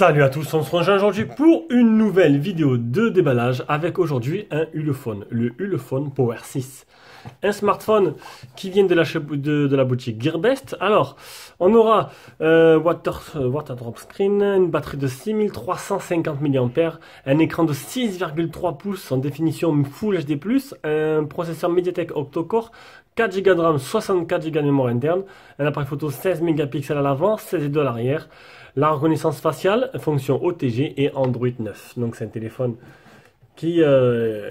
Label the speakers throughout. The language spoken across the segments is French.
Speaker 1: Salut à tous, on se rejoint aujourd'hui pour une nouvelle vidéo de déballage avec aujourd'hui un Ulefone, le Ulefone Power 6. Un smartphone qui vient de la boutique Gearbest. Alors, on aura water drop screen, une batterie de 6350 mAh, un écran de 6,3 pouces en définition Full HD+, un processeur MediaTek octa-core, 4 Go de RAM, 64 Go de mémoire interne, un appareil photo 16 mégapixels à l'avant, 16 à l'arrière, la reconnaissance faciale, fonction OTG et Android 9. Donc c'est un téléphone qui a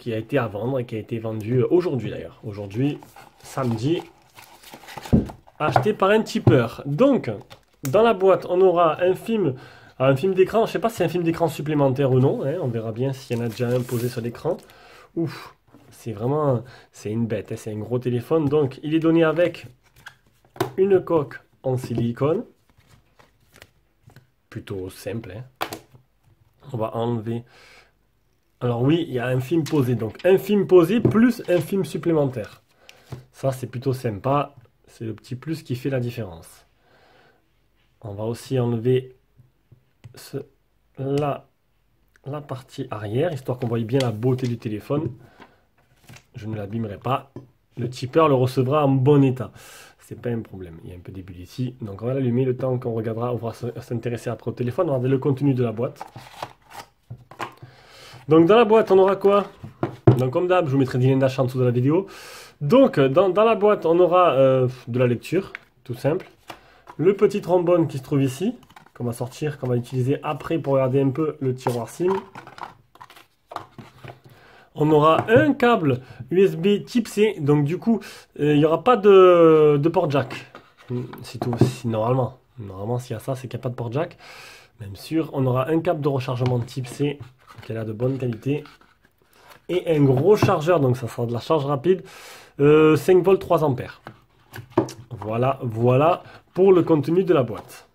Speaker 1: été à vendre et qui a été vendu aujourd'hui d'ailleurs. Aujourd'hui, samedi, acheté par un tipeur. Donc, dans la boîte, on aura un film d'écran. Je ne sais pas si c'est un film d'écran supplémentaire ou non. Hein, on verra bien s'il y en a déjà un posé sur l'écran. Ouf, c'est une bête. Hein, c'est un gros téléphone. Donc, il est donné avec une coque en silicone. Plutôt simple. Hein. On va enlever. Alors oui, il y a un film posé. Donc un film posé plus un film supplémentaire. Ça, c'est plutôt sympa. C'est le petit plus qui fait la différence. On va aussi enlever la partie arrière, histoire qu'on voit bien la beauté du téléphone. Je ne l'abîmerai pas. Le tipeur le recevra en bon état. C'est pas un problème. Il y a un peu des bulles ici. Donc on va l'allumer le temps qu'on regardera. On va s'intéresser après au téléphone. On va regarder le contenu de la boîte. Donc dans la boîte, on aura quoi? Donc comme d'hab, je vous mettrai des liens d'achat en dessous de la vidéo. Donc dans la boîte, on aura de la lecture, tout simple. Le petit trombone qui se trouve ici, qu'on va sortir, qu'on va utiliser après pour regarder un peu le tiroir SIM. On aura un câble USB type C, donc du coup, il n'y aura pas de port jack. C'est tout, normalement. Normalement, s'il y a ça, c'est qu'il n'y a pas de port jack. Même sûr, on aura un câble de rechargement type C, qui a l'air de bonne qualité. Et un gros chargeur, donc ça sera de la charge rapide, 5 volts 3 ampères. Voilà pour le contenu de la boîte.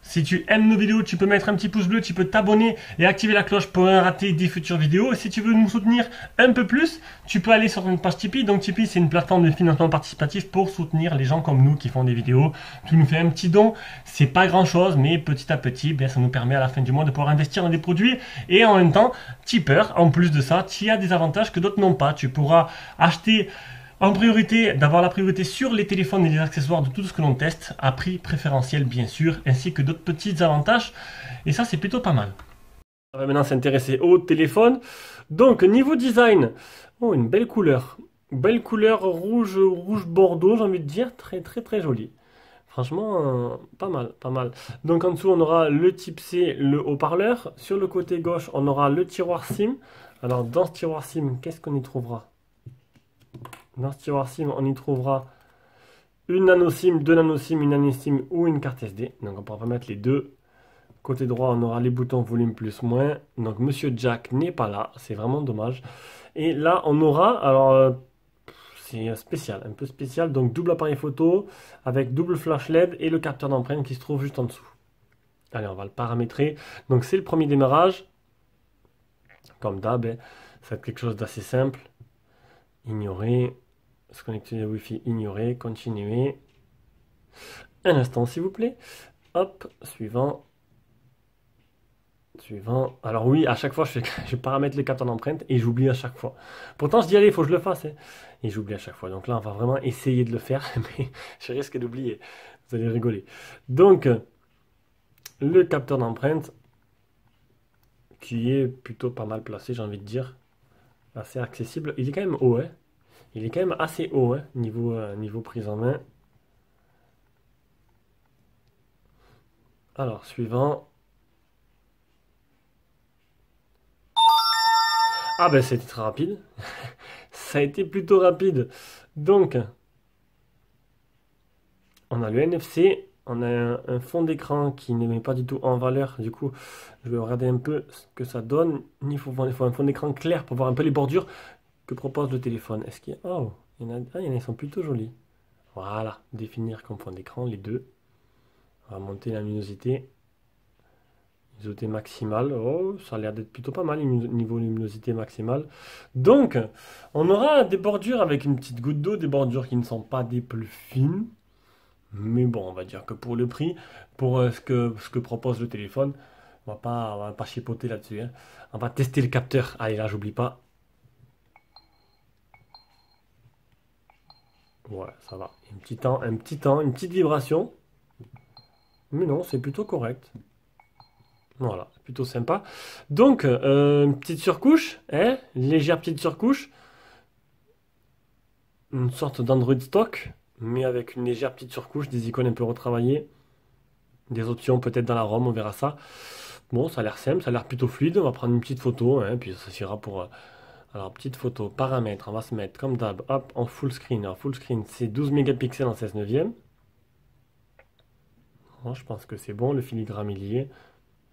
Speaker 1: Si tu aimes nos vidéos, tu peux mettre un petit pouce bleu, tu peux t'abonner et activer la cloche pour ne rien rater des futures vidéos. Et si tu veux nous soutenir un peu plus, tu peux aller sur une page Tipeee. Donc Tipeee, c'est une plateforme de financement participatif pour soutenir les gens comme nous qui font des vidéos. Tu nous fais un petit don, c'est pas grand chose, mais petit à petit, ça nous permet à la fin du mois de pouvoir investir dans des produits. Et en même temps, tipeur, en plus de ça, tu as des avantages que d'autres n'ont pas. Tu pourras acheter en priorité, d'avoir la priorité sur les téléphones et les accessoires de tout ce que l'on teste, à prix préférentiel bien sûr, ainsi que d'autres petits avantages. Et ça, c'est plutôt pas mal. On va maintenant s'intéresser au téléphone. Donc, niveau design, oh, une belle couleur. Belle couleur rouge bordeaux, j'ai envie de dire. Très jolie. Franchement, pas mal. Donc, en dessous, on aura le type C, le haut-parleur. Sur le côté gauche, on aura le tiroir SIM. Alors, dans ce tiroir SIM, qu'est-ce qu'on y trouvera? Dans ce tiroir SIM, on y trouvera une nano SIM, deux nano SIM, une nano SIM ou une carte SD. Donc on pourra mettre les deux. Côté droit, on aura les boutons volume plus moins. Donc Monsieur Jack n'est pas là, c'est vraiment dommage. Et là, on aura, alors c'est spécial, un peu spécial. Donc double appareil photo avec double flash LED et le capteur d'empreinte qui se trouve juste en dessous. Allez, on va le paramétrer. Donc c'est le premier démarrage. Comme d'hab, ça va être quelque chose d'assez simple. Ignorer. Se connecter au Wi-Fi, ignorer, continuer. Un instant s'il vous plaît. Hop, suivant. Alors oui, à chaque fois je paramètre le capteur d'empreinte et j'oublie à chaque fois. Pourtant je dis allez, il faut que je le fasse. Hein. Et j'oublie à chaque fois. Donc là on va vraiment essayer de le faire, mais je risque d'oublier. Vous allez rigoler. Donc, le capteur d'empreinte qui est plutôt pas mal placé, j'ai envie de dire. Assez accessible. Il est quand même haut, hein. Il est quand même assez haut, hein, niveau prise en main. Alors, suivant. Ah ben, c'était très rapide. Ça a été plutôt rapide. Donc, on a le NFC. On a un fond d'écran qui ne met pas du tout en valeur. Du coup, je vais regarder un peu ce que ça donne. Il faut un fond d'écran clair pour voir un peu les bordures que propose le téléphone. Est-ce qu'il y a... Oh, il y en a, ils sont plutôt jolis. Voilà, définir comme fond d'écran, les deux. On va monter la luminosité. Luminosité maximale. Oh, ça a l'air d'être plutôt pas mal, niveau luminosité maximale. Donc, on aura des bordures avec une petite goutte d'eau, des bordures qui ne sont pas des plus fines. Mais bon, on va dire que pour le prix, pour ce que propose le téléphone, on va pas chipoter là-dessus, hein. On va tester le capteur. Allez, là, j'oublie pas. Ouais, ça va. Une petite vibration. Mais non, c'est plutôt correct. Voilà, plutôt sympa. Donc, une petite surcouche, hein, une légère petite surcouche. Une sorte d'Android stock, mais avec une légère petite surcouche, des icônes un peu retravaillées. Des options peut-être dans la ROM, on verra ça. Bon, ça a l'air simple, ça a l'air plutôt fluide. On va prendre une petite photo, hein, puis ça suffira pour... alors, petite photo, paramètres, on va se mettre comme d'hab, hop, en full screen. Alors, full screen, c'est 12 mégapixels en 16 neuvième. Bon, je pense que c'est bon, le filigrane il y est.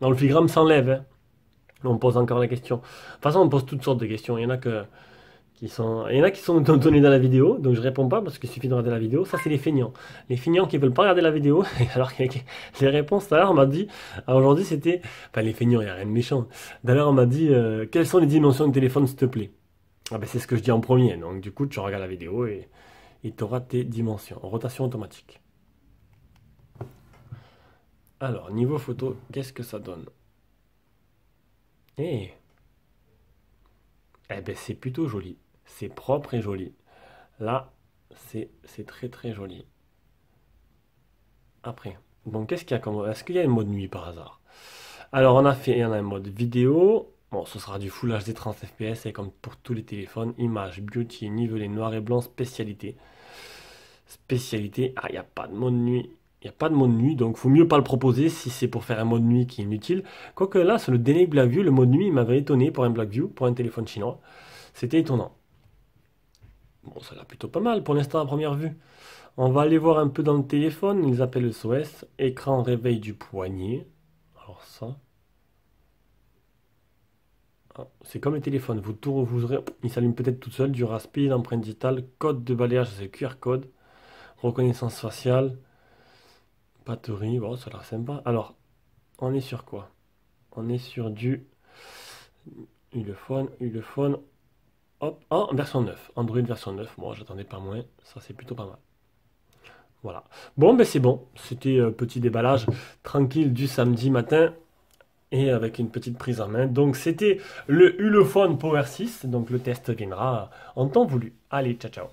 Speaker 1: Non, le filigrane s'enlève, hein. On pose encore la question. De toute façon, on pose toutes sortes de questions. Il y en a qui sont donnés dans la vidéo, donc je réponds pas parce qu'il suffit de regarder la vidéo. Ça, c'est les feignants. Les feignants qui veulent pas regarder la vidéo. Alors que les réponses, tout à l'heure, on m'a dit, aujourd'hui, c'était, enfin, les feignants, il n'y a rien de méchant. D'ailleurs, on m'a dit, quelles sont les dimensions du téléphone, s'il te plaît? Ah ben, c'est ce que je dis en premier. Donc, du coup, tu regardes la vidéo et tu auras tes dimensions. Rotation automatique. Alors, niveau photo, qu'est-ce que ça donne? Eh, eh ben, c'est plutôt joli. C'est propre et joli. Là, c'est très très joli. Après, donc qu'est-ce qu'il y a comme... Est-ce qu'il y a un mode nuit par hasard? Alors, on a un mode vidéo. Bon, ce sera du Full HD 30 fps et comme pour tous les téléphones, image, beauty, nivelé, noir et blanc, spécialité. Spécialité, ah, il n'y a pas de mode nuit. Il n'y a pas de mode nuit, donc faut mieux pas le proposer si c'est pour faire un mode nuit qui est inutile. Quoique là, sur le Dynamic Blackview, le mode nuit il m'avait étonné pour un Blackview, pour un téléphone chinois. C'était étonnant. Bon, ça a l'air plutôt pas mal pour l'instant à première vue. On va aller voir un peu dans le téléphone. Ils appellent SOS. Écran réveil du poignet. Alors ça. Ah, c'est comme le téléphone. Il s'allume peut-être tout seul. Du speed, empreinte digitale, code de balayage, c'est QR code. Reconnaissance faciale. Batterie. Bon, ça a l'air sympa. Alors, on est sur quoi? On est sur du Ulefone. Hop. Ah, version 9. Android version 9. Bon, j'attendais pas moins. Ça, c'est plutôt pas mal. Voilà. Bon, ben c'est bon. C'était un petit déballage tranquille du samedi matin et avec une petite prise en main. Donc, c'était le Ulefone Power 6. Donc, le test viendra en temps voulu. Allez, ciao, ciao.